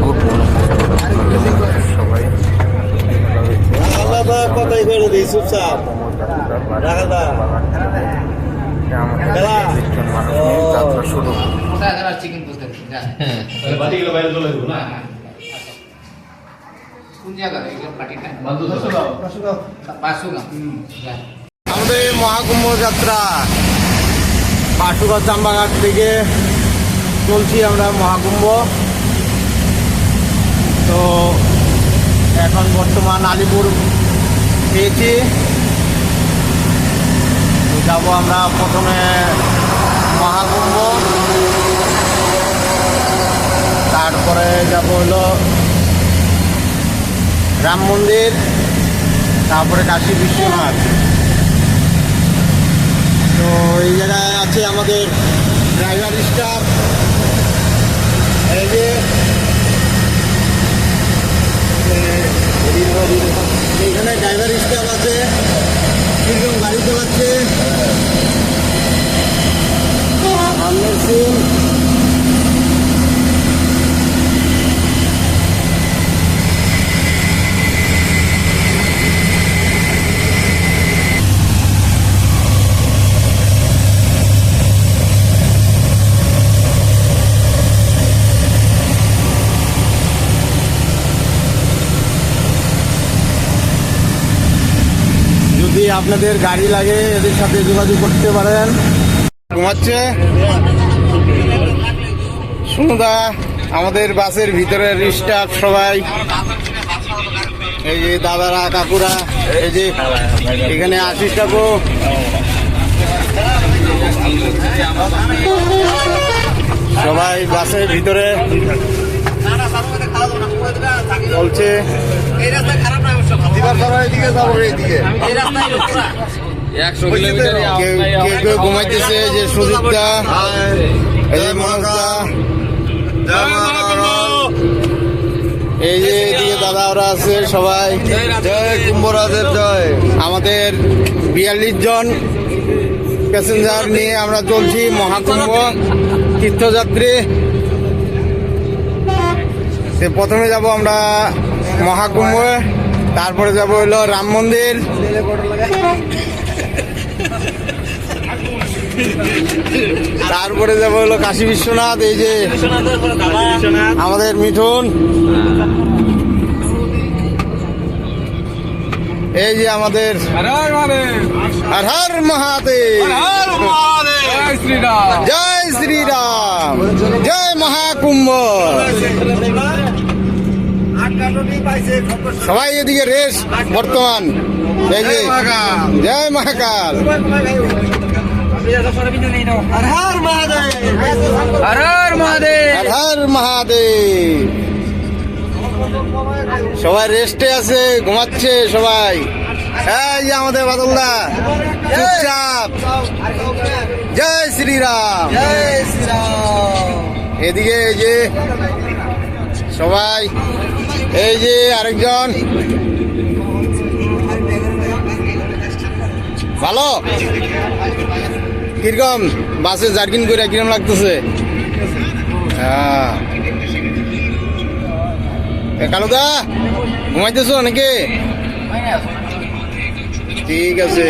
Good morning সবাই। কথাই করে দিই চুপচাপ যাত্রা শুরু। আমাদের মহাকুম্ভ যাত্রা পাশুগঞ্জ জামবাগান থেকে চলছি আমরা মহাকুম্ভ। তো এখন বর্তমান আলিপুর পেয়েছি, যাবো আমরা প্রথমে মহাকুম্ভ, তারপরে যাব হলো রাম মন্দির, তারপরে কাশী বিশ্বনাথ। তো এই জায়গায় আছে আমাদের ড্রাইভার স্টাফ, এই যে এইখানে ড্রাইভার স্টাফ আছে, কিরকম গাড়ি চালাচ্ছে আনোয়ার সিং। যদি আপনাদের গাড়ি লাগে এদের সাথে যোগাযোগ করতে পারেন। ঘুমাচ্ছে সুনুদা, আমাদের বাসের ভিতরের স্টাফ সবাই, এই যে দাদারা কাকুরা, এই যে এখানে আশিস কাকু, সবাই বাসের ভিতরে চলছে। কেউ ঘুমাইতেছে, যে সুজিতদা, এই যে মনোজদা, এই যে এদিকে দাদা ওরা আছে সবাই। জয় কুম্ভরাজের জয়। আমাদের 42 জন প্যাসেঞ্জার নিয়ে আমরা চলছি মহাকুম্ভ তীর্থযাত্রী। প্রথমে যাব আমরা মহাকুম্ভ, তারপরে যাব হলো রাম মন্দির, তারপরে যাব হলো কাশী বিশ্বনাথ। এই যে আমাদের মিঠুন, এই যে আমাদের হর হর মহাদেব, জয় শ্রীরাম, জয় মহাকুম্ভ। সবাই এদিকে রেস বর্তমান, এই যে জয় মহাকাল, হর হর মহাদেব। সবাই রেস্টে আছে, ঘুমাচ্ছে সবাই। এই যে আমাদের বাদলদা চুপচাপ, জয় শ্রীরাম, জয় শ্রীরাম। এদিকে এই যে সবাই, এই যে আরেকজন, ভালো কিরকম বাসে জার্কিং করে কিরকম লাগতেছে? হ্যাঁ, কালুদা ঘুমাইতেছো নাকি? ঠিক আছে।